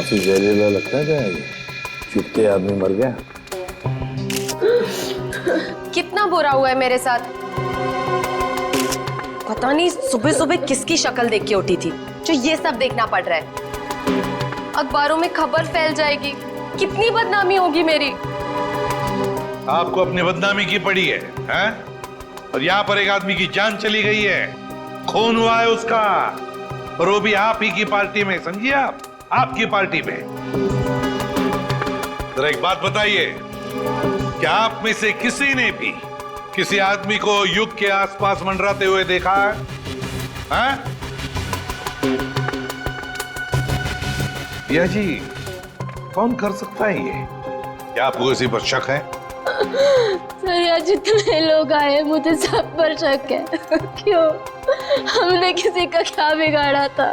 काफी जहरीला लगता है क्या ये? चुपके आदमी मर गया। कितना बुरा हुआ है मेरे साथ। पता नहीं सुबह सुबह किसकी शक्ल देख के उठी थी जो ये सब देखना पड़ रहा है। अखबारों में खबर फैल जाएगी, कितनी बदनामी होगी मेरी। आपको अपनी बदनामी की पड़ी है, हैं? और यहाँ पर एक आदमी की जान चली गई है, खून हुआ है उसका, और वो भी आप ही की पार्टी में। समझिए आप, आपकी पार्टी में। जरा एक बात बताइए, क्या आप में से किसी ने भी किसी आदमी को युग के आसपास मंडराते हुए देखा है? हैं? या जी, कौन कर सकता है ये? क्या आपको किसी पर शक है? सर यहाँ जितने लोग आए मुझे सब पर शक है। क्यों? हमने किसी का क्या बिगाड़ा था?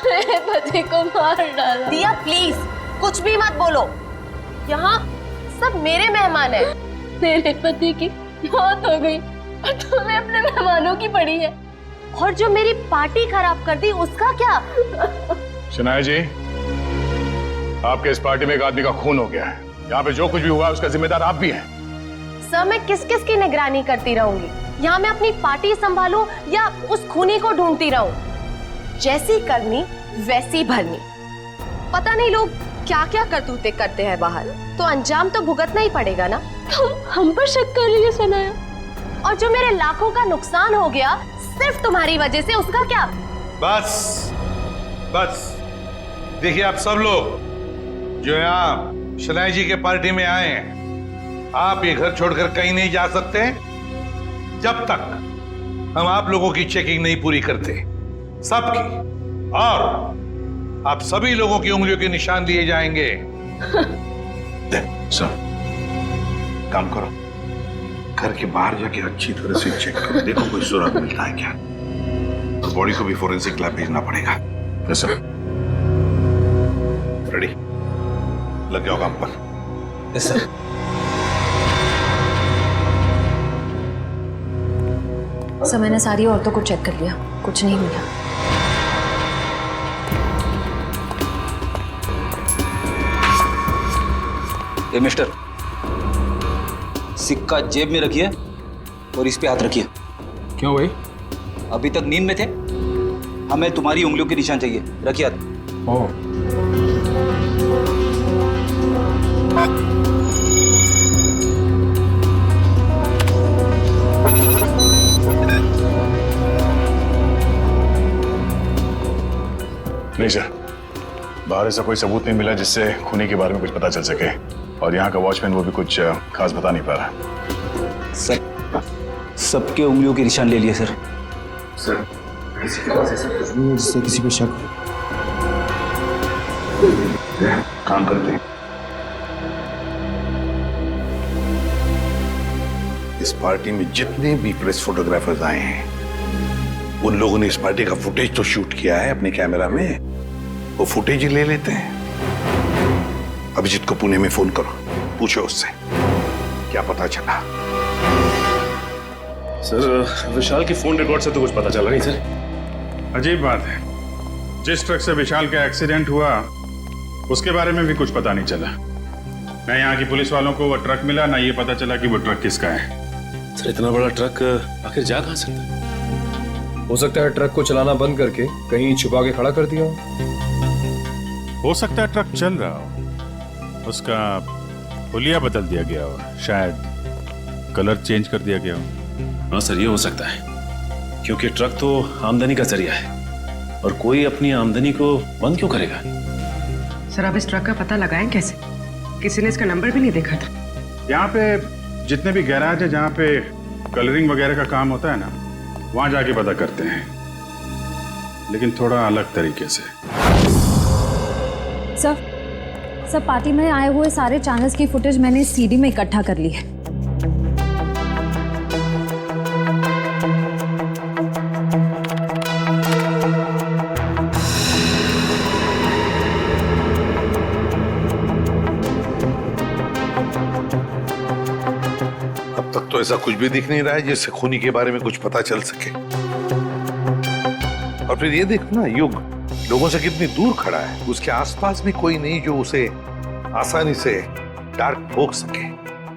मेरे पति को मार डाला। दिया प्लीज कुछ भी मत बोलो, यहाँ सब मेरे मेहमान हैं। मेरे पति की मौत हो गई और तुम्हें अपने मेहमानों की पड़ी है। और जो मेरी पार्टी खराब कर दी उसका क्या? शनाया जी, आपके इस पार्टी में एक आदमी का खून हो गया है। यहाँ पे जो कुछ भी हुआ उसका जिम्मेदार आप भी हैं। सर मैं किस किस की निगरानी करती रहूंगी? यहाँ मैं अपनी पार्टी संभालूं या उस खूनी को ढूंढती रहूं? जैसी करनी वैसी भरनी। पता नहीं लोग क्या क्या करतूते करते हैं बाहर, तो अंजाम तो भुगतना ही पड़ेगा ना। तुम हम पर शक कर रही है सनाया? और जो मेरे लाखों का नुकसान हो गया सिर्फ तुम्हारी वजह से, उसका क्या? बस बस, देखिए आप सब लोग जो यहाँ शनाया जी के पार्टी में आए हैं, आप ये घर छोड़कर कहीं नहीं जा सकते जब तक हम आप लोगों की चेकिंग नहीं पूरी करते, सबकी। और आप सभी लोगों की उंगलियों के निशान दिए जाएंगे। सर, काम करो, घर के बाहर जाके अच्छी तरह से चेक करो, देखो कोई सुराग मिलता है क्या। और बॉडी को भी फोरेंसिक लैब भेजना पड़ेगा। Yes sir. रेडी, लग जाओ काम पर। Yes sir. सर मैंने सारी औरतों को चेक कर लिया, कुछ नहीं मिला। ए मिस्टर, सिक्का जेब में रखिए और इस पे हाथ रखिए। क्यों भाई? अभी तक नींद में थे, हमें तुम्हारी उंगलियों के निशान चाहिए। रखिए हाथ। ओह, नहीं सर, बाहर ऐसा कोई सबूत नहीं मिला जिससे खूनी के बारे में कुछ पता चल सके, और यहाँ का वॉचमैन वो भी कुछ खास बता नहीं पा रहा। सर, सबके उंगलियों के निशान ले लिए सर। सर, किसी के पास ऐसा कुछ नहीं है जिससे किसी पे शक हो। काम करते हैं। इस पार्टी में जितने भी प्रेस फोटोग्राफर्स आए हैं, उन लोगों ने इस पार्टी का फुटेज तो शूट किया है अपने कैमरा में, वो फुटेज ही ले लेते हैं। अभिजीत को पुणे में फोन करो, पूछो उससे क्या पता चला। सर, विशाल की फोन रिकॉर्ड से तो कुछ पता चला नहीं सर। अजीब बात है, जिस ट्रक से विशाल का एक्सीडेंट हुआ उसके बारे में भी कुछ पता नहीं चला। न यहाँ की पुलिस वालों को वो ट्रक मिला, ना ये पता चला कि वो ट्रक किसका है। सर, इतना बड़ा ट्रक आखिर जा कहाँ सकता है? हो सकता है ट्रक को चलाना बंद करके कहीं छुपा के खड़ा कर दिया हो सकता है ट्रक चल रहा हो, उसका हुलिया बदल दिया गया हो, शायद कलर चेंज कर दिया गया हो। हाँ सर, ये हो सकता है, क्योंकि ट्रक तो आमदनी का जरिया है और कोई अपनी आमदनी को बंद क्यों करेगा? सर, अब इस ट्रक का पता लगाएं कैसे? किसी ने इसका नंबर भी नहीं देखा था। यहाँ पे जितने भी गैराज है जहाँ पे कलरिंग वगैरह का काम होता है ना, वहाँ जाके पता करते हैं, लेकिन थोड़ा अलग तरीके से। सर पार्टी में आए हुए सारे चैनल्स की फुटेज मैंने इस सीडी में इकट्ठा कर ली है। अब तक तो ऐसा कुछ भी दिख नहीं रहा है जिससे खूनी के बारे में कुछ पता चल सके। और फिर ये देखो ना युग, लोगों से कितनी दूर खड़ा है, उसके आसपास भी कोई नहीं जो उसे आसानी से डार्क ठोक सके,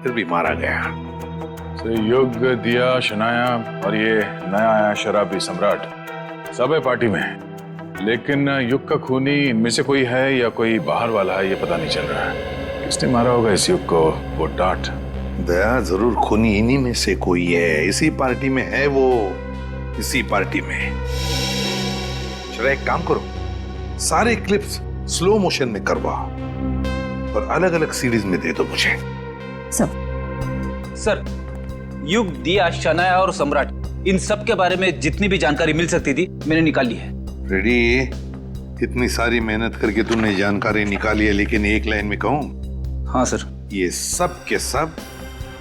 फिर भी मारा गया। युग, दिया, शनाया और ये नया आया शराबी सम्राट सब है पार्टी में, लेकिन युग का खूनी इनमें से कोई है या कोई बाहर वाला है ये पता नहीं चल रहा है। किसने मारा होगा इस युग को? वो डांट दया जरूर खूनी इन्हीं में से कोई है, इसी पार्टी में है वो, इसी पार्टी में। चलो एक काम करो, सारे क्लिप्स स्लो मोशन में करवाओ और अलग अलग सीरीज में दे दो मुझे। सर, युग, दिया, शनाया और सम्राट इन सब के बारे में जितनी भी जानकारी मिल सकती थी मैंने निकाल ली है। रेडी? इतनी सारी मेहनत करके तुमने जानकारी निकाली है, लेकिन एक लाइन में कहूं? हाँ सर। ये सब के सब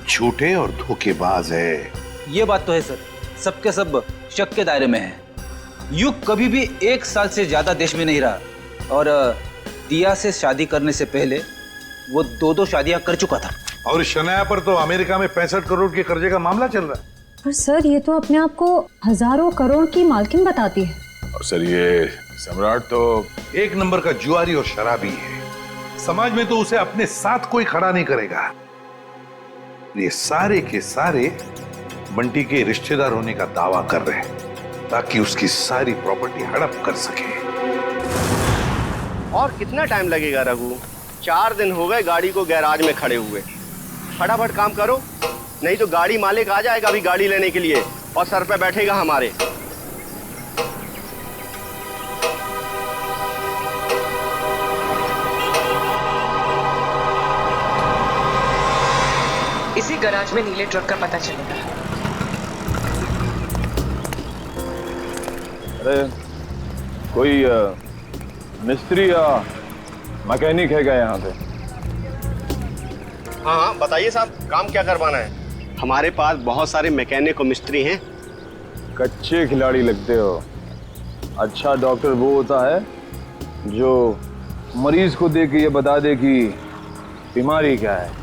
झूठे और धोखेबाज है। ये बात तो है सर, सबके सब शक के दायरे में है। युग कभी भी 1 साल से ज्यादा देश में नहीं रहा और दिया से शादी करने से पहले वो 2 शादियां कर चुका था। और शनाया पर तो अमेरिका में 65 करोड़ के कर्जे का मामला चल रहा है। पर सर ये तो अपने आप को हजारों करोड़ की मालकिन बताती है। और सर ये सम्राट तो एक नंबर का जुआरी और शराबी है, समाज में तो उसे अपने साथ कोई खड़ा नहीं करेगा। ये सारे के सारे बंटी के रिश्तेदार होने का दावा कर रहे हैं ताकि उसकी सारी प्रॉपर्टी हड़प कर सके। और कितना टाइम लगेगा रघु? 4 दिन हो गए गाड़ी को गैराज में खड़े हुए। फटाफट काम करो, नहीं तो गाड़ी मालिक आ जाएगा अभी गाड़ी लेने के लिए और सर पे बैठेगा हमारे। इसी गैराज में नीले ट्रक का पता चलेगा। अरे कोई मिस्त्री या मैकेनिक है क्या यहाँ पे? हाँ बताइए साहब, काम क्या करवाना है? हमारे पास बहुत सारे मैकेनिक और मिस्त्री हैं। कच्चे खिलाड़ी लगते हो। अच्छा डॉक्टर वो होता है जो मरीज को देख के ये बता दे कि बीमारी क्या है।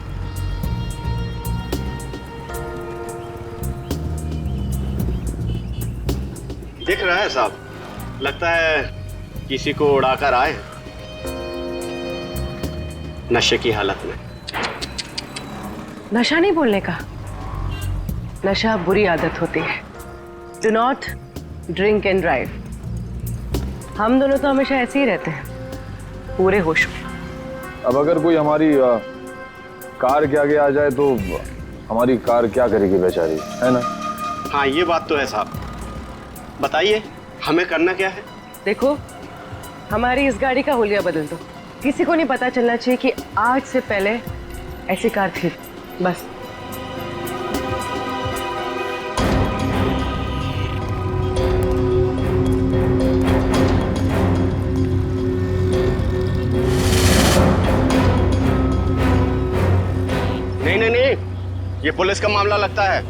दिख रहा है साहब, लगता है किसी को उड़ाकर आए नशे की हालत में। नशा नहीं बोलने का, नशा बुरी आदत होती है। Do not drink and drive. हम दोनों तो हमेशा ऐसे ही रहते हैं, पूरे होश में। अब अगर कोई हमारी कार के आगे आ जाए तो हमारी कार क्या करेगी बेचारी, है ना? हाँ ये बात तो है साहब। बताइए हमें करना क्या है? देखो, हमारी इस गाड़ी का हुलिया बदल दो। किसी को नहीं पता चलना चाहिए कि आज से पहले ऐसी कार थी, बस। नहीं, ये पुलिस का मामला लगता है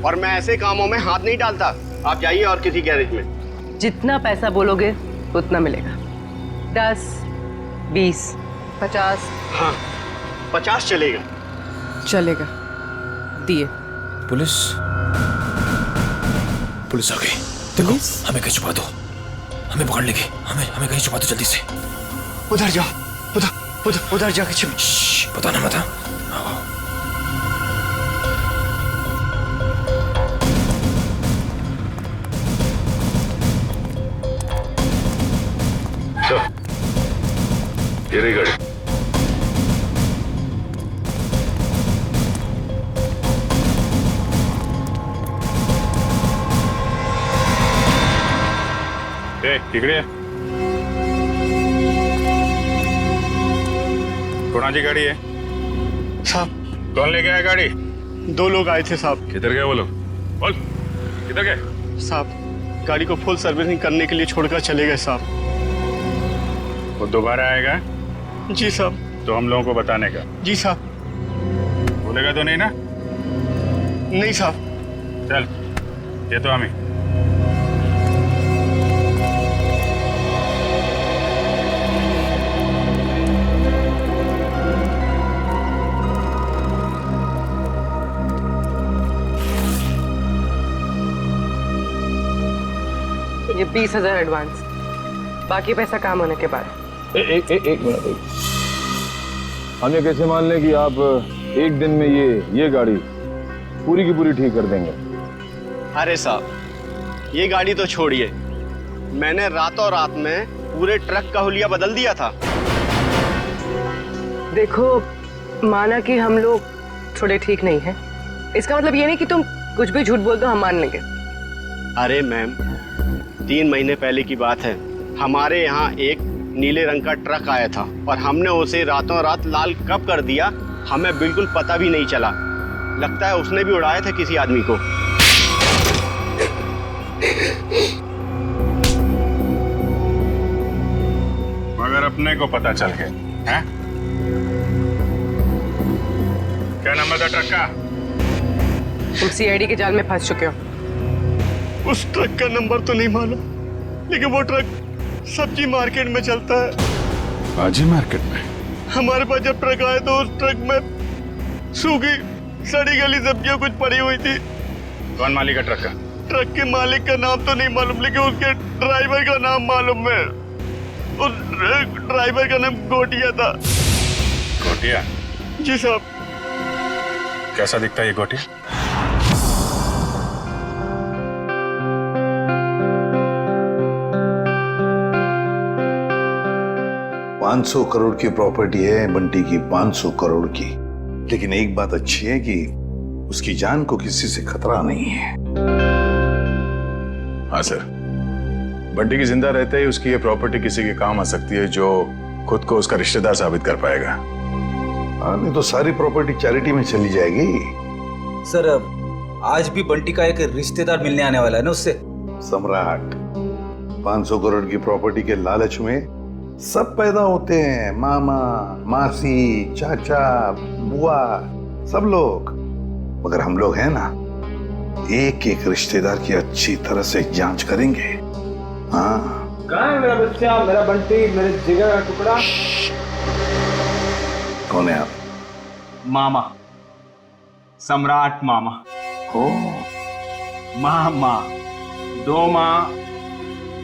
और मैं ऐसे कामों में हाथ नहीं डालता। आप जाइए और किसी गैरेज में। जितना पैसा बोलोगे उतना मिलेगा। 10, 20, 50। हाँ 50 चलेगा। चलेगा, दिए। पुलिस पुलिस आ गई। देखो हमें कहीं छुपा दो, हमें पकड़ लेगी। हमें कहीं छुपा दो जल्दी से। उधर जाओ, उधर जाके छिप। पता ना मत। ये रही गाड़ी। तिकडे कोणाची गाड़ी है साहब? कौन लेके आया गाड़ी? 2 लोग आए थे साहब। किधर गए वो लोग? बोल किधर गए? साहब गाड़ी को फुल सर्विसिंग करने के लिए छोड़कर चले गए साहब। वो दोबारा आएगा? जी साहब। तो हम लोगों को बताने का? जी साहब। बोलेगा तो नहीं ना? नहीं साहब। चल ये तो हमें। ये 20,000 एडवांस। बाकी पैसा काम होने के बाद। एक मिनट। हम ये कैसे मान लें कि आप एक दिन में ये गाड़ी पूरी की पूरी ठीक कर देंगे? अरे साहब, ये गाड़ी तो छोड़िए, मैंने रातों रात में पूरे ट्रक का हुलिया बदल दिया था। देखो, माना कि हम लोग थोड़े ठीक नहीं हैं, इसका मतलब ये नहीं कि तुम कुछ भी झूठ बोल दो हम मान लेंगे। अरे मैम, 3 महीने पहले की बात है, हमारे यहाँ एक नीले रंग का ट्रक आया था और हमने उसे रातों रात लाल कब कर दिया हमें बिल्कुल पता भी नहीं चला। लगता है उसने भी उड़ाया था किसी आदमी को। मगर अपने को पता चल गया है? क्या नंबर था ट्रक का? तुम सीआईडी के जाल में फंस चुके हो। उस ट्रक का नंबर तो नहीं मालूम, लेकिन वो ट्रक सब्जी मार्केट में चलता है। सब्जी मार्केट में? हमारे पास जब ट्रक आया तो उस ट्रक में सूखी सड़ी गली सब्जियां कुछ पड़ी हुई थी। कौन मालिक है ट्रक का? ट्रक के मालिक का नाम तो नहीं मालूम, लेकिन उसके ड्राइवर का नाम मालूम है। उस ड्राइवर का नाम गोटिया था। गोटिया? जी साहब। कैसा दिखता है ये गोटिया? $500 करोड़ की प्रॉपर्टी है बंटी की, 500 करोड़ की। लेकिन एक बात अच्छी है कि उसकी जान को किसी से खतरा नहीं है। हाँ सर, बंटी की जिंदा रहते ही उसकी ये प्रॉपर्टी किसी के काम आ सकती है जो खुद को उसका रिश्तेदार साबित कर पाएगा। हाँ, नहीं तो सारी प्रॉपर्टी चैरिटी में चली जाएगी। सर, आज भी बंटी का एक रिश्तेदार मिलने आने वाला है ना उससे। सम्राट, 500 करोड़ की प्रॉपर्टी के लालच में सब पैदा होते हैं, मामा, मासी, चाचा, बुआ, सब लोग। मगर हम लोग हैं ना, एक एक रिश्तेदार की अच्छी तरह से जांच करेंगे। हाँ। कहाँ है मेरा बच्चा, मेरा बंटी, मेरे जिगर का टुकड़ा? कौन है आप? मामा, सम्राट मामा। हो मामा, 2 माँ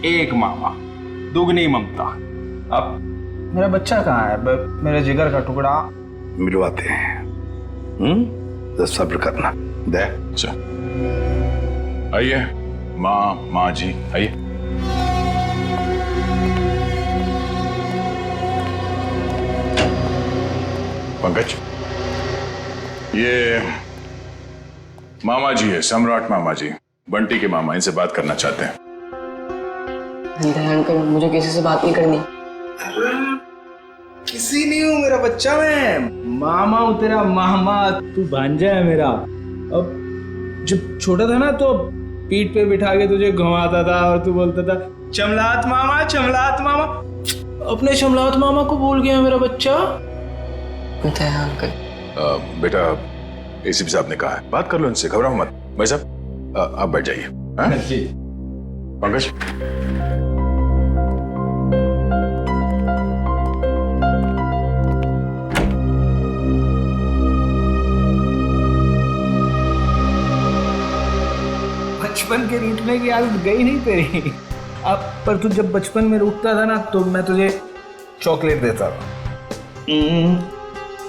1 मामा, दुगनी ममता। अब मेरा बच्चा कहाँ है, मेरे जिगर का टुकड़ा? मिलवाते हैं। तो सब्र करना। दे। अच्छा, आइए माँ जी, आइए। पंकज, ये मामा जी है, सम्राट मामा जी, बंटी के मामा, इनसे बात करना चाहते हैं। अंकल, मुझे किसी से बात नहीं करनी। किसी नहीं हूँ मेरा बच्चा, मैं मामा हूँ तेरा मामा, तू भांजा है मेरा। अब जब छोटा था ना तो पीठ पे बिठा के तुझे घुमाता था और तू बोलता था चमलात मामा, चमलात मामा। अपने चमलात मामा को भूल गया मेरा बच्चा। अंकल बेटा, एसीपी साहब ने कहा है, बात कर लो इनसे, घबराओ मत। भाई साहब आप बैठ जाइए। जी पंकज, बचपन के रूठने की आदत गई नहीं तेरी। अब पर तू जब बचपन में रूठता था ना तो मैं तुझे चॉकलेट देता था।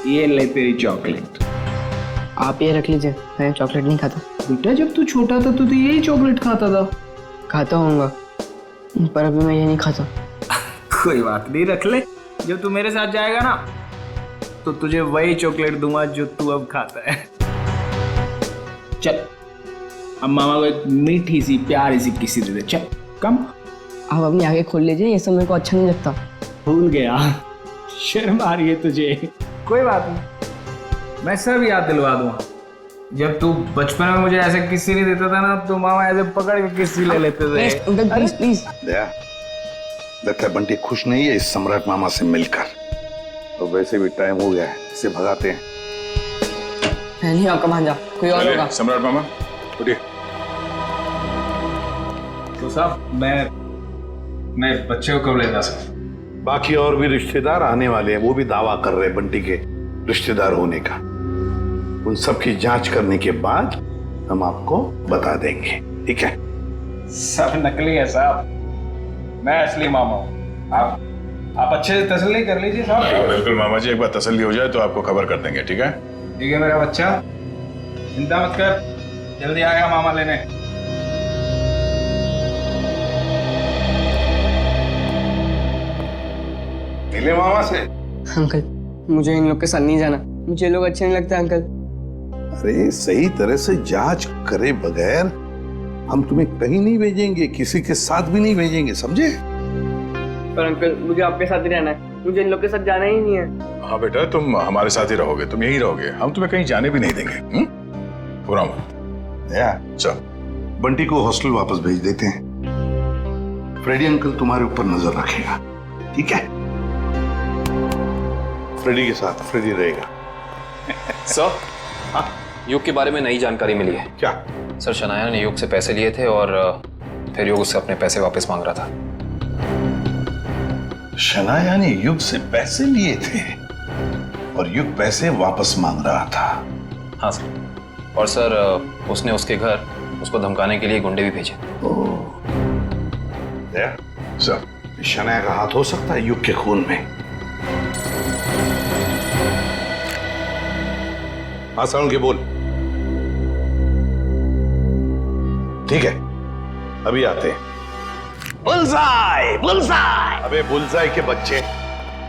ये ले तेरी चॉकलेट। आप ये रख लीजिए, मैं चॉकलेट नहीं खाता। बेटा, जब तू छोटा था तो यही चॉकलेट खाता था। खाता होऊंगा, पर अभी मैं ये नहीं खाता। कोई बात नहीं, रख ले। जब तू मेरे साथ जाएगा ना तो तुझे वही चॉकलेट दूंगा जो तू अब खाता है। चल, अब मामा को एक मीठी सी प्यारी सी किसी दे दे। चल कम। आप अपनी आगे खोल लीजिए, ये सब मेरे को अच्छा नहीं लगता। भूल गया, शर्म आ रही है तुझे। कोई बात नहीं, मैं सब याद दिलवा दूंगा। जब तू बचपन में मुझे ऐसे किस्सी नहीं देता था ना तो मामा ऐसे पकड़ के किस्सी ले लेते थे। Please please. लगता है बंटी खुश नहीं है इस सम्राट मामा से मिलकर। तो वैसे भी टाइम हो गया है, इसे भगाते हैं। नहीं आपका भांजा, कोई और होगा। सम्राट मामा उठिए। तो साहब मैं बच्चे को कब ले जा सकता? बाकी और भी रिश्तेदार आने वाले हैं, वो भी दावा कर रहे हैं बंटी के रिश्तेदार होने का। उन सब की जांच करने के बाद हम आपको बता देंगे, ठीक है? सब नकली है साहब, मैं असली मामा हूँ। आप अच्छे से तसल्ली कर लीजिए साहब। बिल्कुल मामा जी, एक बार तसल्ली हो जाए तो आपको खबर कर देंगे, ठीक है? ठीक है मेरा बच्चा, चिंता मत कर, जल्दी आएगा मामा लेने। मिले मामा से? अंकल मुझे इन लोग के साथ नहीं जाना, मुझे लोग अच्छे नहीं लगते अंकल। अरे सही तरह से जांच करे बगैर हम तुम्हें कहीं नहीं भेजेंगे, किसी के साथ भी नहीं भेजेंगे, समझे? पर अंकल मुझे आपके साथ ही रहना है, मुझे इन लोग के साथ जाना ही नहीं है। हाँ बेटा, तुम हमारे साथ ही रहोगे, तुम यहीं रहोगे, हम तुम्हें कहीं जाने भी नहीं देंगे। पूरा चल बंटी को हॉस्टल वापस भेज देते हैं। फ्रेडी अंकल तुम्हारे ऊपर नजर रखेगा, ठीक है? फ्रेडी के साथ फ्रेडी रहेगा। सर, हाँ, युग के बारे में नई जानकारी मिली है। क्या? सर, शनाया ने युग से पैसे लिए थे और फिर युग उससे अपने पैसे वापस मांग रहा था। शनाया ने युग से पैसे लिए थे और युग पैसे वापस मांग रहा था? हाँ सर, और सर उसने उसके घर उसको धमकाने के लिए गुंडे भी भेजे। सर, शनाया का हाथ हो सकता है युग के खून में। हाँ साउंड के बोल। ठीक है, अभी आते हैं। Bullseye, bullseye. अबे बुलसाई के बच्चे,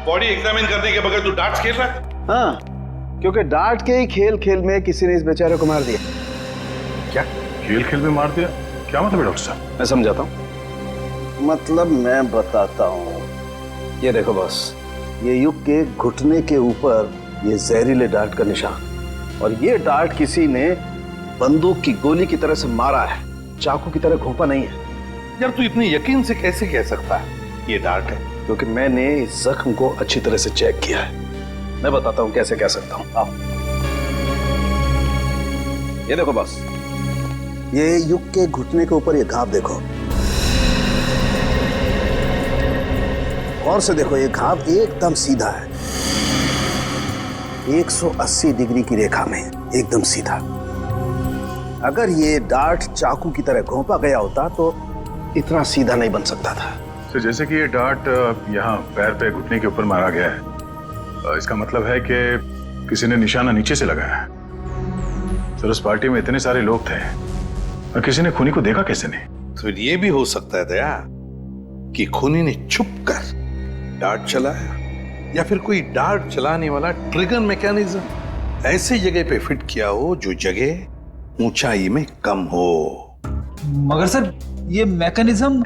बॉडी एग्जामिन करने के बगैर तू डार्ट्स खेल रहा है? हाँ, क्योंकि डार्ट के ही खेल खेल में किसी ने इस बेचारे को मार दिया। क्या खेल खेल में मार दिया? क्या मतलब है डॉक्टर साहब? मैं समझाता हूँ। मतलब मैं बताता हूँ। ये देखो बॉस, ये युग के घुटने के ऊपर ये जहरीले डार्ट का निशान, और ये डार्ट किसी ने बंदूक की गोली की तरह से मारा है, चाकू की तरह घोंपा नहीं है। यार तू इतने यकीन से कैसे कह सकता है ये डार्ट है? क्योंकि मैंने इस जख्म को अच्छी तरह से चेक किया है। मैं बताता हूँ कैसे कह सकता हूँ। आओ, ये देखो बॉस, ये युग के घुटने के ऊपर ये घाव देखो, और से देखो, ये घाव एकदम सीधा है, 180 डिग्री की रेखा में एकदम सीधा। अगर ये डार्ट चाकू की तरह घोंपा गया होता तो इतना सीधा नहीं बन सकता था। तो जैसे कि ये डार्ट यहाँ पैर पे घुटने के ऊपर मारा गया है, इसका मतलब है कि किसी ने निशाना नीचे से लगाया है। सर, उस पार्टी में इतने सारे लोग थे और किसी ने खूनी को देखा कैसे नहीं? तो ये भी हो सकता है दया कि खूनी ने छुप कर डार्ट चलाया, या फिर कोई डार्ट चलाने वाला ट्रिगर मैकेनिज्म ऐसी जगह पे फिट किया हो जो जगह ऊंचाई में कम हो। मगर सर, ये मैकेनिज्म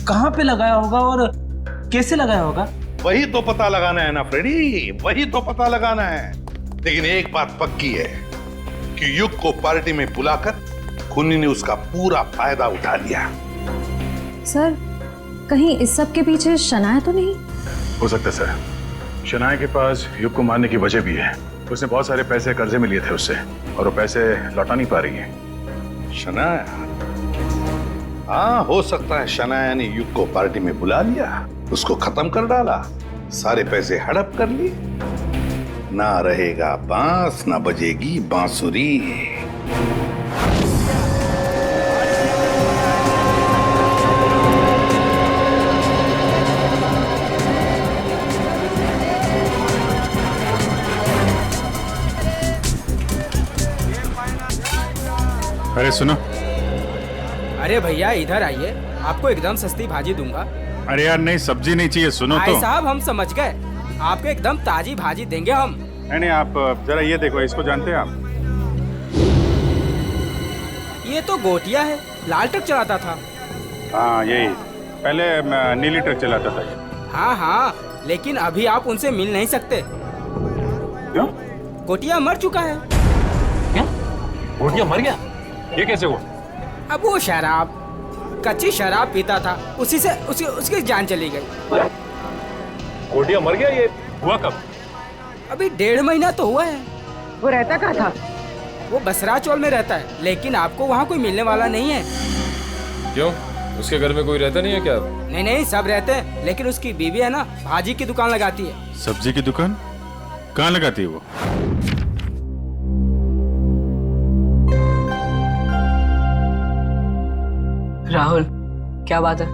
कहाँ पे लगाया होगा और कैसे लगाया होगा? वही तो पता लगाना है ना फ्रेडी, वही तो पता लगाना है। लेकिन एक बात पक्की है कि युग को पार्टी में बुलाकर खूनी ने उसका पूरा फायदा उठा लिया। सर, कहीं इस सब के पीछे शनाया तो नहीं? हो सकता है सर, शनाया के पास युग को मारने की वजह भी है। उसने बहुत सारे पैसे कर्जे में लिए थे उससे, और वो पैसे लौटा नहीं पा रही है। शनाया? हाँ, हो सकता है शनाया ने युग को पार्टी में बुला लिया, उसको खत्म कर डाला, सारे पैसे हड़प कर लिए। ना रहेगा बांस, ना बजेगी बांसुरी। अरे सुनो। अरे भैया इधर आइए, आपको एकदम सस्ती भाजी दूंगा। अरे यार नहीं, सब्जी नहीं चाहिए, सुनो तो। भाई साहब, हम समझ गए, आपको एकदम ताजी भाजी देंगे हम। नहीं, आप जरा ये देखो, इसको जानते हैं आप? ये तो गोटिया है, लाल ट्रक चलाता था। हाँ यही, पहले नीली ट्रक चलाता था। हाँ हाँ, लेकिन अभी आप उनसे मिल नहीं सकते। क्यों? गोटिया मर चुका है। क्या? गोटिया मर गया? ये कैसे हुआ? अब वो शराब, कच्ची शराब पीता था, उसी से उसकी जान चली गई। गोटिया मर गया? ये हुआ कब? अभी 1.5 महीना तो हुआ है। वो रहता कहाँ था? वो बसरा चौल में रहता है, लेकिन आपको वहाँ कोई मिलने वाला नहीं है। क्यों? उसके घर में कोई रहता नहीं है क्या? नहीं नहीं, सब रहते हैं, लेकिन उसकी बीवी है ना, भाजी की दुकान लगाती है। सब्जी की दुकान कहाँ लगाती है वो? राहुल, क्या बात है?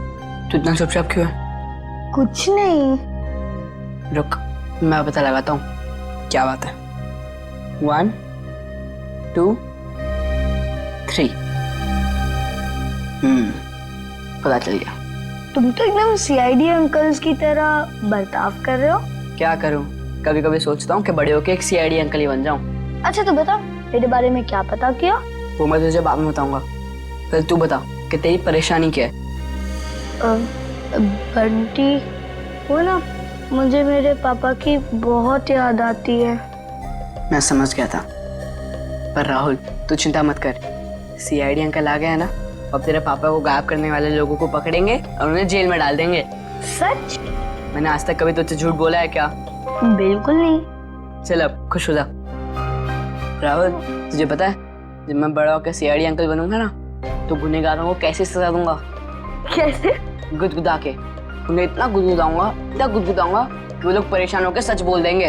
तू इतना चुपचाप क्यों है? कुछ नहीं। रुक, मैं पता लगाता हूँ क्या बात है। 1 2 3। पता चल गया। तुम तो एकदम सीआईडी अंकल्स की तरह बर्ताव कर रहे हो। क्या करूँ, कभी कभी सोचता हूँ कि बड़े होके एक सीआईडी अंकल ही बन जाऊँ। अच्छा तो बता, मेरे बारे में क्या पता किया? वो मैं तुझे बाद में बताऊंगा। पहले तू बता कि तेरी परेशानी क्या है। बंटी, वो ना, मुझे मेरे पापा की बहुत याद आती है। मैं समझ गया था, पर राहुल तू चिंता मत कर। सीआईडी अंकल आ गए हैं ना, अब तेरे पापा को गायब करने वाले लोगों को पकड़ेंगे और उन्हें जेल में डाल देंगे। सच? मैंने आज तक कभी तुझसे झूठ बोला है क्या? बिल्कुल नहीं। चल अब खुश हो जा। राहुल तुझे पता है, जब मैं बड़ा होकर सीआईडी अंकल बनूंगा ना, तो गुनहगारों को कैसे सजा दूंगा? कैसे? गुदगुदा के। उन्हें इतना गुदगुदाऊंगा कि वो लोग परेशान होकर सच बोल देंगे।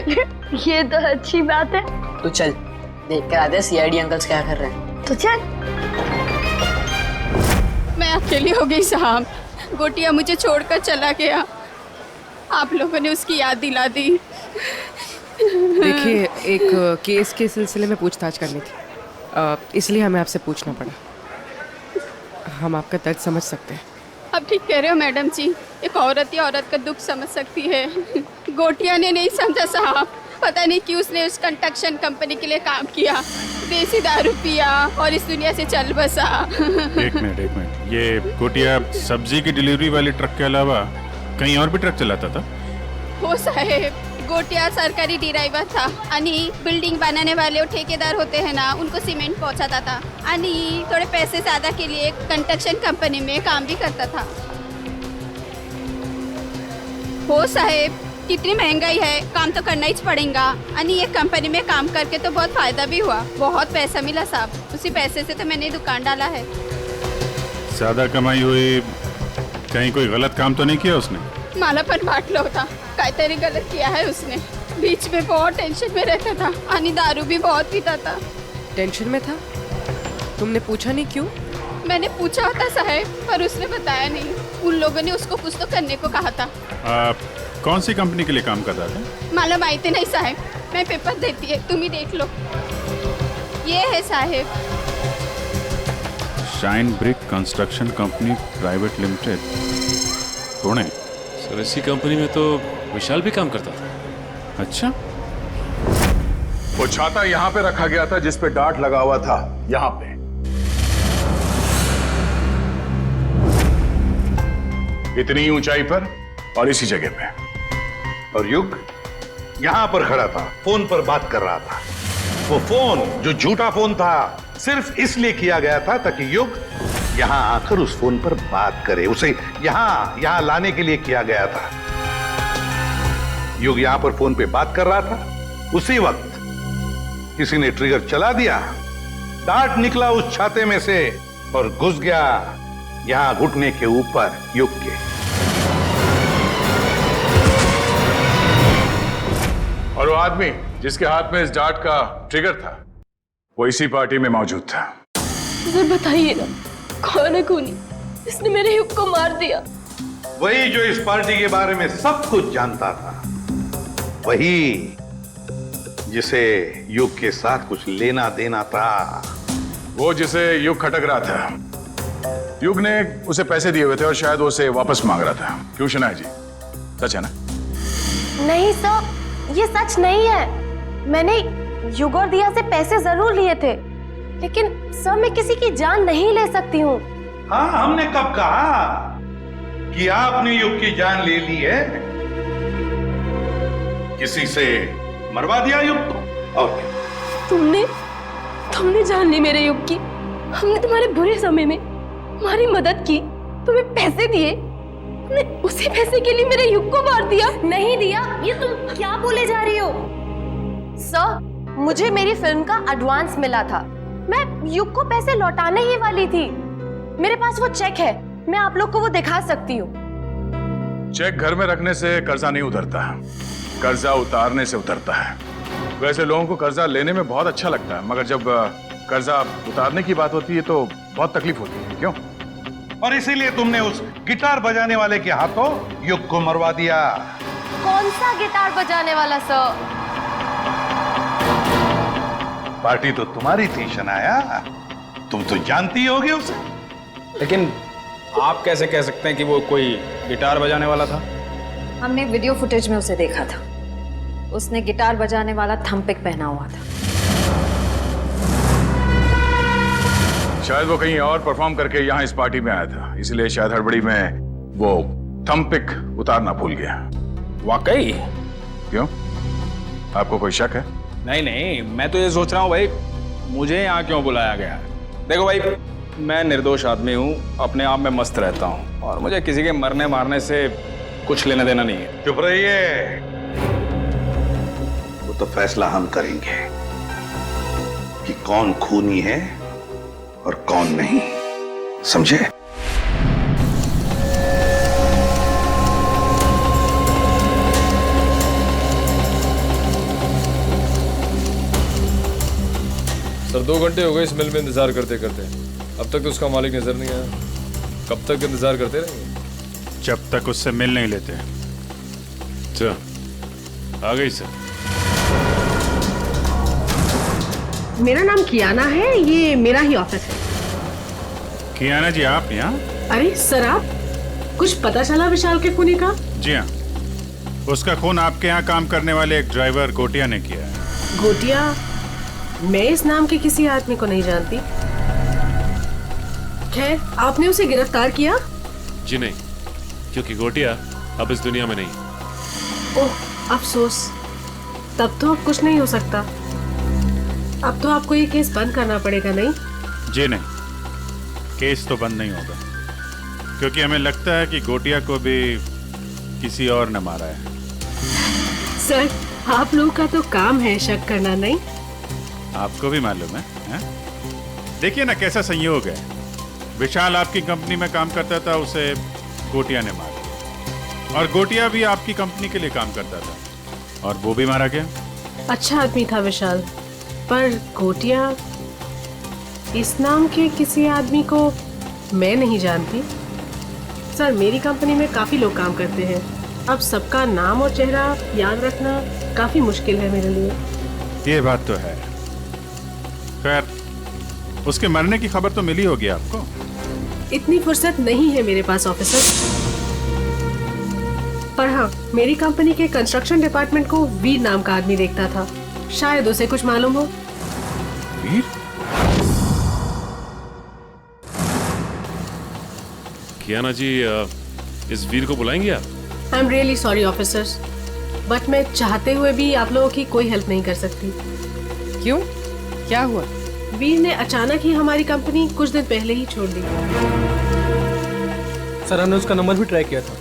ये तो अच्छी बात है। तो चल देख कर आते हैं सीआईडी अंकल्स क्या कर रहे हैं। तो चल। मैं अकेली हो गई साहब, गोटिया मुझे छोड़कर चला गया। आप लोगों ने उसकी याद दिला दी। देखिए, एक केस के सिलसिले में पूछताछ करनी थी, इसलिए हमें आपसे पूछना पड़ा। हम आपका दर्द समझ सकते हैं। अब ठीक कह रहे हो मैडम जी, एक औरत ही औरत का दुख समझ सकती है। गोटिया ने नहीं समझा साहब, पता नहीं क्यों उसने उस कंस्ट्रक्शन कंपनी के लिए काम किया, देसी दारू पिया और इस दुनिया से चल बसा। एक मिनट, ये गोटिया सब्जी की डिलीवरी वाली ट्रक के अलावा कहीं और भी ट्रक चलाता था? हो साहेब, गोटिया सरकारी ड्राइवर था आणि बिल्डिंग बनाने वाले ठेकेदार होते हैं ना, उनको सीमेंट पहुंचाता था आणि थोड़े पैसे ज्यादा के लिए कंस्ट्रक्शन कंपनी में काम भी करता था। हो साहेब, कितनी महंगाई है, काम तो करना ही पड़ेगा। आणि ये कंपनी में काम करके तो बहुत फायदा भी हुआ, बहुत पैसा मिला साहब। उसी पैसे से तो मैंने दुकान डाला है। ज्यादा कमाई हुई, कहीं कोई गलत काम तो नहीं किया उसने? मला पण वाटलं होता काहीतरी गलत किया है उसने। बीच में बहुत टेंशन में रहता था आणि दारू भी बहुत पीता था। टेंशन में था? तुमने पूछा नहीं क्यों? मैंने पूछा होता साहब, पर उसने बताया नहीं। उन लोगों ने उसको कुछ तो करने को कहा था। कौन सी कंपनी के लिए काम कर रहा था? मला माहिती नहीं साहब, मैं पेपर देती है, तुम ही देख लो। ये है साहब, shine brick construction company private limited, Pune. Sir इसी कंपनी में तो विशाल भी काम करता था। अच्छा, वो छाता यहाँ पे रखा गया था जिस पे डार्ट लगा हुआ था, यहाँ पे। इतनी ऊंचाई पर और इसी जगह पे। और युग यहां पर खड़ा था, फोन पर बात कर रहा था। वो फोन जो झूठा फोन था, सिर्फ इसलिए किया गया था ताकि युग यहां आकर उस फोन पर बात करे। उसे यहां लाने के लिए किया गया था। युग यहां पर फोन पे बात कर रहा था, उसी वक्त किसी ने ट्रिगर चला दिया, डार्ट निकला उस छाते में से और घुस गया यहां घुटने के ऊपर युग के। और वो आदमी जिसके हाथ में इस डार्ट का ट्रिगर था, वो इसी पार्टी में मौजूद था। सर बताइए ना, कौन है खूनी? इसने मेरे युग को मार दिया। वही जो इस पार्टी के बारे में सब कुछ जानता था, वही जिसे युग के साथ कुछ लेना देना था। वो जिसे युग खटक रहा था। युग ने उसे पैसे दिए हुए थे और शायद वो उसे वापस मांग रहा था। क्यों शनाया जी, सच है ना? नहीं सर, ये सच नहीं है। मैंने युग और दिया से पैसे जरूर लिए थे, लेकिन सर मैं किसी की जान नहीं ले सकती हूँ। हाँ, हमने कब कहा कि आपने युग की जान ले ली है? किसी से मरवा दिया युग को। और तुमने जान ली मेरे युग की। हमने तुम्हारे बुरे समय में तुम्हारी मदद की, तुम्हें पैसे दिए, तुमने उसी पैसे के लिए मेरे युग को मार दिया। नहीं दिया, ये तुम क्या बोले जा रही हो? सर, मुझे मेरी फिल्म का एडवांस मिला था, मैं युग को पैसे लौटाने ही वाली थी। मेरे पास वो चेक है, मैं आप लोग को वो दिखा सकती हूँ। चेक घर में रखने से कर्जा नहीं उतरता, कर्जा उतारने से उतरता है। वैसे लोगों को कर्जा लेने में बहुत अच्छा लगता है, मगर जब कर्जा उतारने की बात होती है तो बहुत तकलीफ होती है। क्यों? और इसीलिए तुमने उस गिटार बजाने वाले के हाथों युग को मरवा दिया। कौन सा गिटार बजाने वाला सर? पार्टी तो तुम्हारी थी शनाया, तुम तो जानती होगी उसे। लेकिन आप कैसे कह सकते हैं कि वो कोई गिटार बजाने वाला था? हमने वीडियो फुटेज में उसे देखा था। उसने गिटार बजाने वाला थंपिक पहना हुआ था। शायद वो कहीं और परफॉर्म करके यहाँ इस पार्टी में आया था, इसलिए शायद हड़बड़ी में वो थंपिक उतारना भूल गया। वाकई? क्यों, आपको कोई शक है? नहीं नहीं, मैं तो ये सोच रहा हूँ भाई मुझे यहाँ क्यों बुलाया गया। देखो भाई, मैं निर्दोष आदमी हूँ, अपने आप में मस्त रहता हूँ और मुझे किसी के मरने मारने से कुछ लेना देना नहीं है। चुप रहिए, वो तो फैसला हम करेंगे कि कौन खूनी है और कौन नहीं, समझे? सर 2 घंटे हो गए इस मिल में इंतजार करते करते, अब तक तो उसका मालिक नजर नहीं आया। कब तक इंतजार करते रहेंगे? जब तक उससे मिल नहीं लेते। अच्छा, आ गई सर। मेरा नाम कियाना है, ये मेरा ही ऑफिस है। कियाना जी, आप यहाँ? अरे सर, आप कुछ पता चला विशाल के खूनी का? जी हाँ, उसका खून आपके यहाँ काम करने वाले एक ड्राइवर गोटिया ने किया है। गोटिया? मैं इस नाम के किसी आदमी को नहीं जानती। खैर, आपने उसे गिरफ्तार किया? जी नहीं, क्योंकि गोटिया अब इस दुनिया में नहीं। ओह, अफसोस। तब तो अब कुछ नहीं हो सकता। अब तो आपको ये केस बंद करना पड़ेगा, नहीं? जी नहीं, केस तो बंद नहीं होगा, क्योंकि हमें लगता है कि गोटिया को भी किसी और ने मारा है। सर, आप लोगों का तो काम है शक करना, नहीं? आपको भी मालूम है? देखिए ना कैसा संयोग है। विशाल आपकी कंपनी में काम करता था, उसे गोटिया ने मारा, और गोटिया भी आपकी कंपनी के लिए काम करता था और वो भी मारा गया। अच्छा आदमी था विशाल, पर गोटिया, इस नाम के किसी आदमी को मैं नहीं जानती। सर, मेरी कंपनी में काफी लोग काम करते हैं, अब सबका नाम और चेहरा याद रखना काफी मुश्किल है मेरे लिए। ये बात तो है। खैर, उसके मरने की खबर तो मिली होगी आपको? इतनी फुर्सत नहीं है मेरे पास ऑफिसर, पर हाँ, मेरी कंपनी के कंस्ट्रक्शन डिपार्टमेंट को वीर नाम का आदमी देखता था, शायद उसे कुछ मालूम हो। वीर? कियाना जी, इस वीर को बुलाएंगे आप? I am really sorry officers, but मैं चाहते हुए भी आप लोगों की कोई हेल्प नहीं कर सकती। क्यों, क्या हुआ? वीर ने अचानक ही हमारी कंपनी कुछ दिन पहले ही छोड़ दी। सर, हमने उसका नंबर भी ट्राई किया था,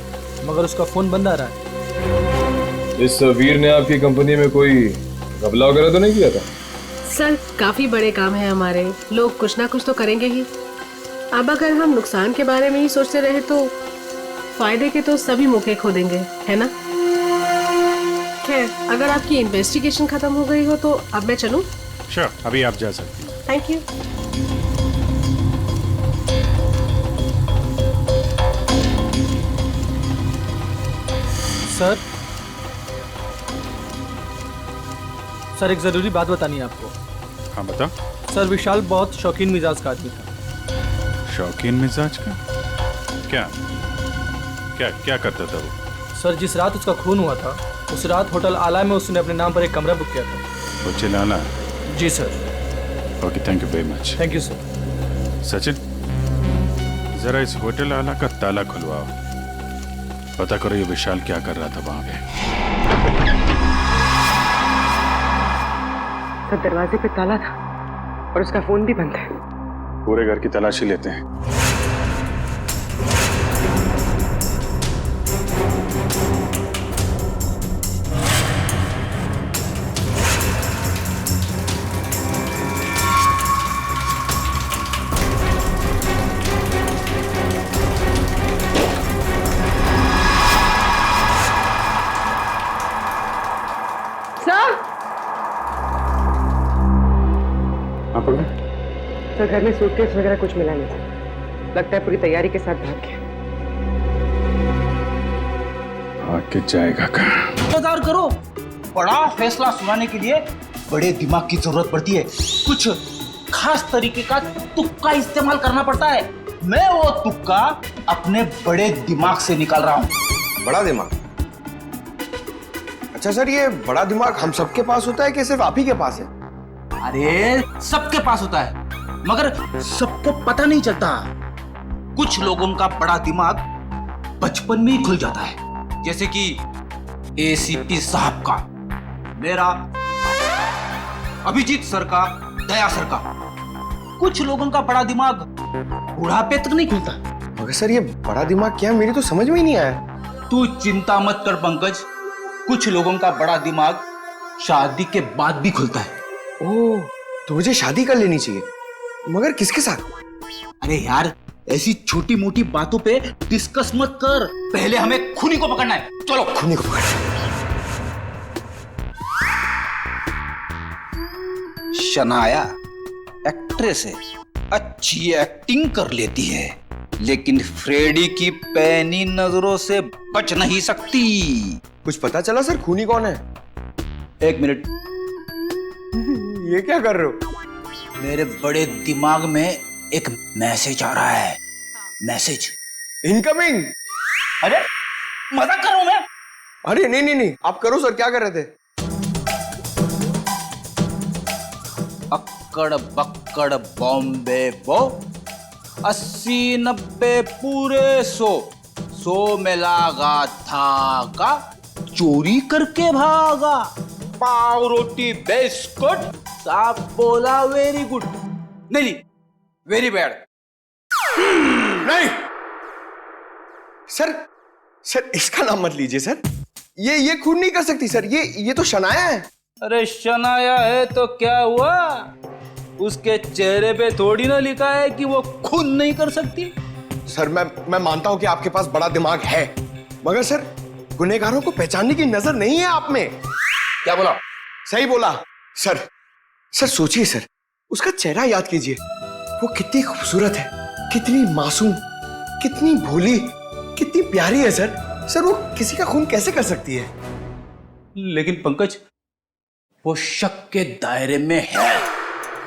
मगर उसका फोन बंद आ रहा है। इस वीर ने आपकी कंपनी में कोई घपला वगैरह तो नहीं किया था? सर, काफी बड़े काम है हमारे, लोग कुछ ना कुछ तो करेंगे ही। अब अगर हम नुकसान के बारे में ही सोचते रहे तो फायदे के तो सभी मौके खो देंगे, है ना? खैर, अगर आपकी इन्वेस्टिगेशन खत्म हो गई हो तो अब मैं चलूं? श्योर, अभी आप जा सकती हैं। Thank you. सर, एक जरूरी बात बतानी है आपको। हाँ, बता। सर, विशाल बहुत शौकीन मिजाज का आदमी था। शौकीन मिजाज का? क्या क्या क्या करता था वो? सर, जिस रात उसका खून हुआ था, उस रात होटल आला में उसने अपने नाम पर एक कमरा बुक किया था। होटल आला? जी sir. Okay, thank you very much. Thank you sir. Sachin, जरा इस होटल आला का ताला खुलवाओ, पता करो ये विशाल क्या कर रहा था वहां पे। तो दरवाजे पे ताला था और उसका फोन भी बंद है। पूरे घर की तलाशी लेते हैं। तो घर में सूटकेस वगैरह कुछ मिला नहीं था। लगता है पूरी तैयारी के साथ भाग गया। आके जाएगा कहाँ? इंतजार करो, बड़ा फैसला सुनाने के लिए बड़े दिमाग की जरूरत पड़ती है। कुछ खास तरीके का तुक्का इस्तेमाल करना पड़ता है। मैं वो तुक्का अपने बड़े दिमाग से निकाल रहा हूँ। बड़ा दिमाग? अच्छा सर, ये बड़ा दिमाग हम सबके पास होता है कि सिर्फ आप ही के पास है? अरे सबके पास होता है, मगर सबको पता नहीं चलता। कुछ लोगों का बड़ा दिमाग बचपन में ही खुल जाता है, जैसे कि एसीपी साहब का, मेरा, अभिजीत सर का, दया सर का। कुछ लोगों का बड़ा दिमाग बुढ़ापे तक नहीं खुलता। मगर सर ये बड़ा दिमाग क्या है, मेरी तो समझ में ही नहीं आया। तू चिंता मत कर पंकज, कुछ लोगों का बड़ा दिमाग शादी के बाद भी खुलता है। ओह, तो मुझे शादी कर लेनी चाहिए, मगर किसके साथ? अरे यार, ऐसी छोटी मोटी बातों पे डिस्कस मत कर, पहले हमें खूनी को पकड़ना है। चलो खूनी को पकड़। शनाया एक्ट्रेस है, अच्छी एक्टिंग कर लेती है, लेकिन फ्रेडी की पैनी नजरों से बच नहीं सकती। कुछ पता चला सर खूनी कौन है? एक मिनट। ये क्या कर रहे हो? मेरे बड़े दिमाग में एक मैसेज आ रहा है। Message incoming. अरे मजाक कर रहा हूं मैं। अरे नहीं, आप करो सर, क्या कर रहे थे? अक्कड़ बक्कड़ बॉम्बे बो, 80-90 पूरे 100 में लागा धागा, चोरी करके भागा, पाव रोटी बिस्कुट, साहब बोला वेरी गुड, नहीं वेरी बैड। नहीं सर इसका नाम मत लीजिए सर, ये खून नहीं कर सकती सर, ये तो शनाया है। अरे शनाया है तो क्या हुआ, उसके चेहरे पे थोड़ी ना लिखा है कि वो खून नहीं कर सकती। सर मैं मानता हूं कि आपके पास बड़ा दिमाग है, मगर सर गुनहगारों को पहचानने की नजर नहीं है आप में। क्या बोला? सही बोला सर। सोचिए सर, उसका चेहरा याद कीजिए, वो कितनी खूबसूरत है, कितनी मासूम, कितनी भोली, कितनी प्यारी है सर वो किसी का खून कैसे कर सकती है? लेकिन पंकज, वो शक के दायरे में है,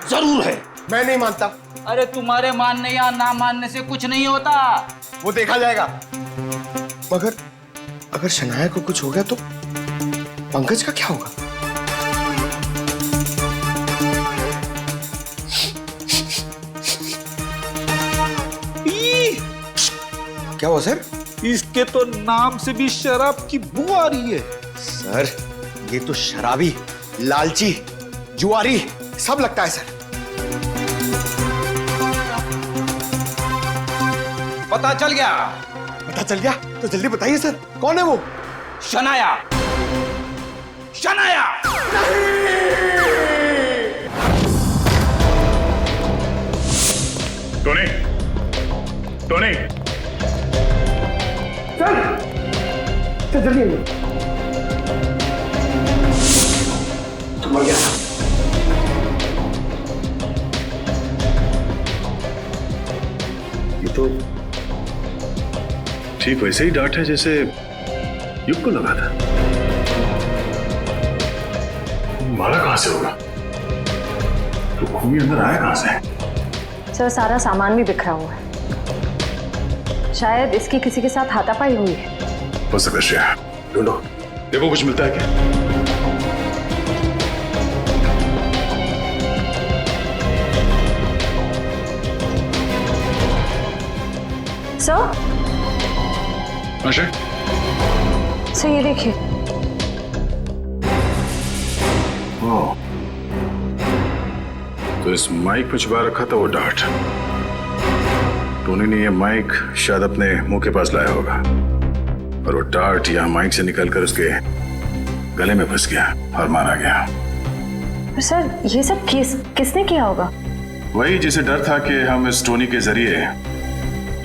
जरूर है। मैं नहीं मानता। अरे तुम्हारे मानने या ना मानने से कुछ नहीं होता, वो देखा जाएगा। मगर अगर शनाया को कुछ हो गया तो पंकज का क्या होगा? क्या हुआ सर? इसके तो नाम से भी शराब की बू आ रही है। सर ये तो शराबी, लालची, जुआरी सब लगता है सर। पता चल गया? पता चल गया तो जल्दी बताइए सर, कौन है वो? Shanaya. Shanaya Tony, Tony, sir जल्दी आइए। मर गया। ये तो ठीक वैसे ही डांट है जैसे युग को लगा था। मारा कहां से होगा? तो खूनी अंदर आया कहां से? सर सारा सामान भी बिखरा हुआ है, शायद इसकी किसी के साथ हाथापाई हुई है। हो सकता है श्रेया, ढूंढो, देखो कुछ मिलता है क्या? सर ये देखिए। तो इस माइक पे छुपा रखा था वो डार्ट। टोनी ने ये माइक शायद अपने मुंह के पास लाया होगा और वो डार्ट यहाँ माइक से निकलकर उसके गले में फंस गया और मारा गया। पर सर ये सब किसने किया होगा? वही जिसे डर था कि हम इस टोनी के जरिए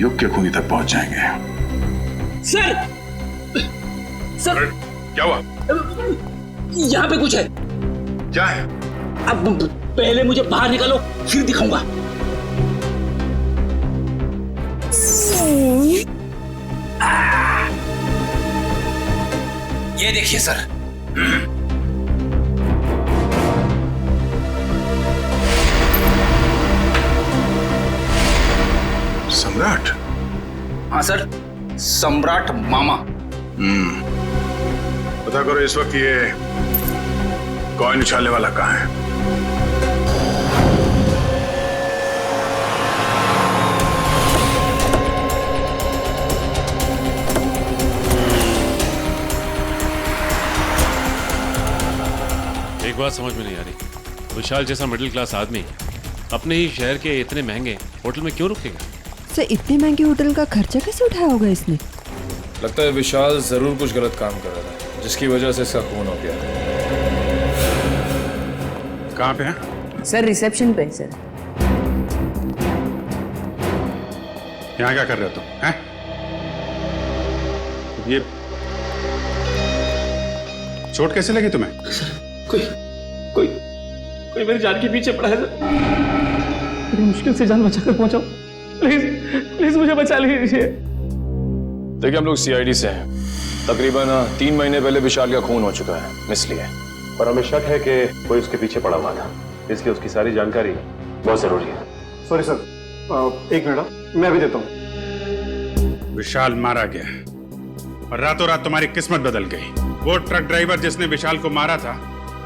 युग के खूनी तक पहुंच जाएंगे। सर क्या हुआ? यहाँ पे कुछ है। क्या है? अब पहले मुझे बाहर निकालो, फिर दिखाऊंगा। ये देखिए सर। सम्राट? हाँ सर, सम्राट मामा। पता करो इस वक्त ये कॉइन उछालने वाला कहाँ है? एक बात समझ में नहीं आ रही, विशाल जैसा मिडिल क्लास आदमी अपने ही शहर के इतने महंगे होटल में क्यों रुकेगा? सर इतने महंगे होटल का खर्चा कैसे उठाया होगा इसने? लगता है विशाल जरूर कुछ गलत काम कर रहा था, जिसकी वजह से इसका खून हो गया। कहाँ पे है? सर रिसेप्शन पे सर। यहाँ क्या कर रहे हो तुम? हैं? ये चोट कैसे लगी तुम्हें? कोई मेरी जान के पीछे पड़ा है सर। मेरी मुश्किल से जान बचाकर पहुंचाओ, प्लीज मुझे बचा लीजिए। देखिए हम लोग सीआईडी से हैं। तकरीबन 3 महीने पहले विशाल का खून हो चुका है, इसलिए। पर हमें शक है कि कोई उसके पीछे पड़ा हुआ था, इसलिए उसकी सारी जानकारी बहुत जरूरी है। सॉरी सर, एक मिनट मैं भी देता हूँ। विशाल मारा गया और रातों रात तुम्हारी किस्मत बदल गई। वो ट्रक ड्राइवर जिसने विशाल को मारा था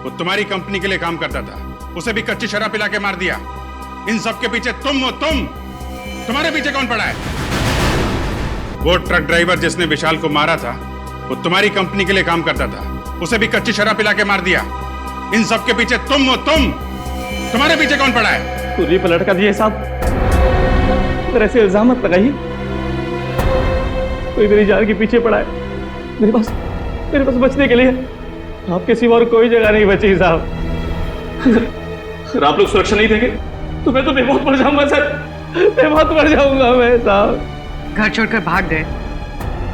वो तुम्हारी कंपनी के लिए काम करता था, उसे भी कच्ची शराब पिला के मार दिया। इन सब के पीछे तुम हो। तुम्हारे पीछे कौन पड़ा है? वो ट्रक ड्राइवर जिसने विशाल को मारा था वो तुम्हारी कंपनी के लिए काम करता था, उसे भी कच्ची शराब पिला के मार दिया। इन सब के पीछे तुम हो। तुम्हारे पीछे कौन पड़ा है? पूरी पलट कर दिए साहब, अगर ऐसे इल्जाम मत लगाइए। कोई मेरी जान के पीछे पड़ा है। मेरे पास बचने के लिए आपके सिवा और कोई जगह नहीं बची साहब। अगर आप लोग सुरक्षा नहीं देंगे तो मैं तो बेमौत मर जाऊंगा सर, बेमौत मर जाऊंगा मैं साहब। घर छोड़कर भाग गए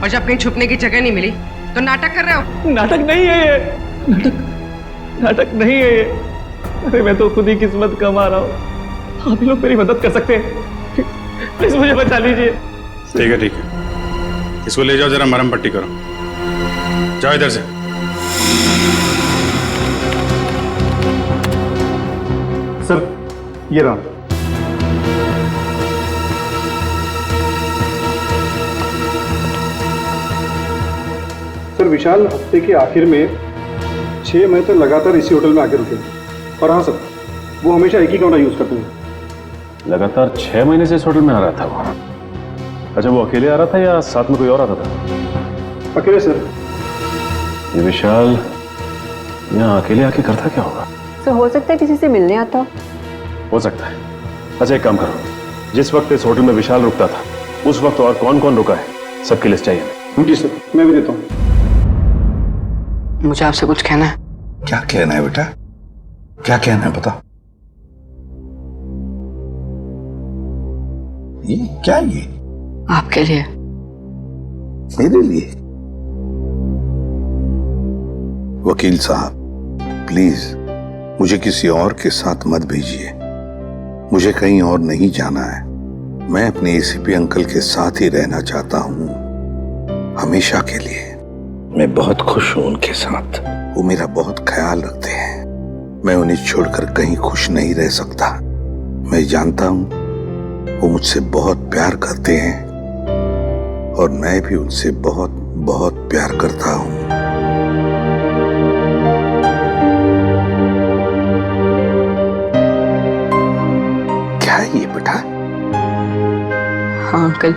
और जब कहीं छुपने की जगह नहीं मिली तो नाटक कर रहे हो? नाटक नहीं है ये, नाटक नहीं है ये। अरे मैं तो खुद ही किस्मत कमा रहा हूँ, आप ही लोग मेरी मदद कर सकते हैं। प्लीज मुझे बचा लीजिए। ठीक है, इसको ले जाओ, जरा मरहम पट्टी करो। जाओ इधर से। सर ये रहा। सर विशाल हफ्ते के आखिर में 6 महीने तक लगातार इसी होटल में आके रुके। और हाँ सर, वो हमेशा एक ही कमरा यूज करते हैं। लगातार 6 महीने से इस होटल में आ रहा था वो? अच्छा, वो अकेले आ रहा था या साथ में कोई और आता था? अकेले सर। ये विशाल यहाँ अकेले आके करता क्या होगा? सर हो सकता है किसी से मिलने आता हो सकता है। अच्छा एक काम करो, जिस वक्त इस होटल में विशाल रुकता था उस वक्त और कौन कौन रुका है सबकी लिस्ट चाहिए हमें। जी सर, मैं भी देता हूँ। मुझे आपसे कुछ कहना है। क्या कहना है बेटा? क्या कहना है बता। ये क्या? ये आपके लिए। मेरे लिए? वकील साहब प्लीज मुझे किसी और के साथ मत भेजिए। मुझे कहीं और नहीं जाना है। मैं अपने एसीपी अंकल के साथ ही रहना चाहता हूँ, हमेशा के लिए। मैं बहुत खुश हूं उनके साथ। वो मेरा बहुत ख्याल रखते हैं। मैं उन्हें छोड़कर कहीं खुश नहीं रह सकता। मैं जानता हूं वो मुझसे बहुत प्यार करते हैं और मैं भी उनसे बहुत बहुत प्यार करता हूं। क्या है ये बेटा? हाँ अंकल,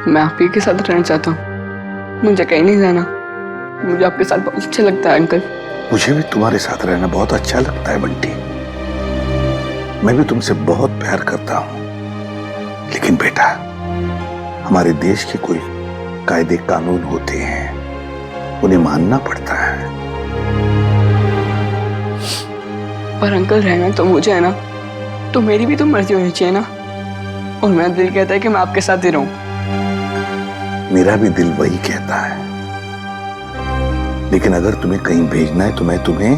मैं आप ही के साथ रहना चाहता हूँ। मुझे कहीं नहीं जाना। मुझे आपके साथ बहुत अच्छा लगता है अंकल। मुझे भी तुम्हारे साथ रहना बहुत अच्छा लगता है बंटी। मैं भी तुमसे बहुत प्यार करता हूं। लेकिन बेटा, हमारे देश के कोई कायदे कानून होते हैं, उन्हें मानना पड़ता है। पर अंकल रहना तो मुझे है ना, तो मेरी भी तो मर्जी होनी चाहिए ना। और मेरा दिल कहता है कि मैं आपके साथ ही रहूं। मेरा भी दिल वही कहता है। लेकिन अगर तुम्हें कहीं भेजना है तो मैं तुम्हें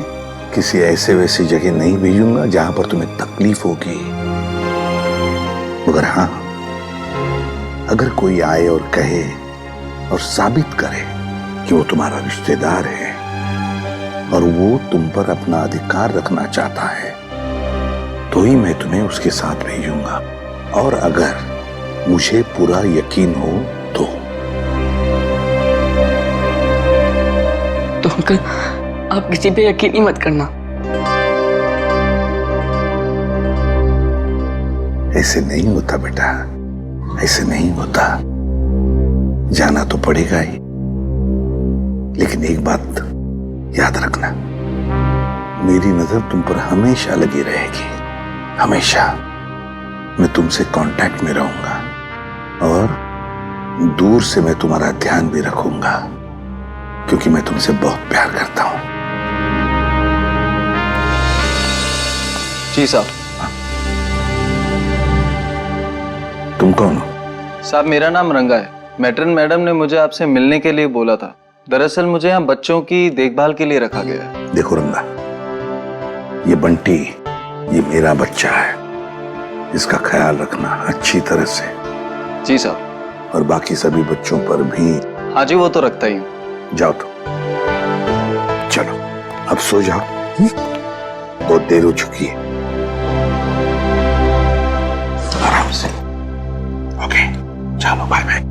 किसी ऐसे वैसी जगह नहीं भेजूंगा जहां पर तुम्हें तकलीफ होगी। मगर हाँ, अगर कोई आए और कहे और साबित करे कि वो तुम्हारा रिश्तेदार है और वो तुम पर अपना अधिकार रखना चाहता है, तो ही मैं तुम्हें उसके साथ भेजूंगा। और अगर मुझे पूरा यकीन हो तो अंकल आप किसी पे यकीन ही मत करना। ऐसे नहीं होता बेटा, ऐसे नहीं होता। जाना तो पड़ेगा ही, लेकिन एक बात याद रखना, मेरी नजर तुम पर हमेशा लगी रहेगी, हमेशा। मैं तुमसे कांटेक्ट में रहूंगा और दूर से मैं तुम्हारा ध्यान भी रखूंगा, क्योंकि मैं तुमसे बहुत प्यार करता हूं। जी साहब। तुम कौन हो? साहब मेरा नाम रंगा है। मैट्रन मैडम ने मुझे आपसे मिलने के लिए बोला था। दरअसल मुझे यहाँ बच्चों की देखभाल के लिए रखा गया है। देखो रंगा, ये बंटी, ये मेरा बच्चा है, इसका ख्याल रखना अच्छी तरह से। जी साहब। और बाकी सभी बच्चों पर भी। हाँ जी, वो तो रखता ही हूँ। जाओ तो, चलो अब सो जाओ, बहुत देर हो चुकी है। आराम से। ओके, चलो बाय बाय,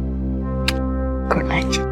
गुड नाइट।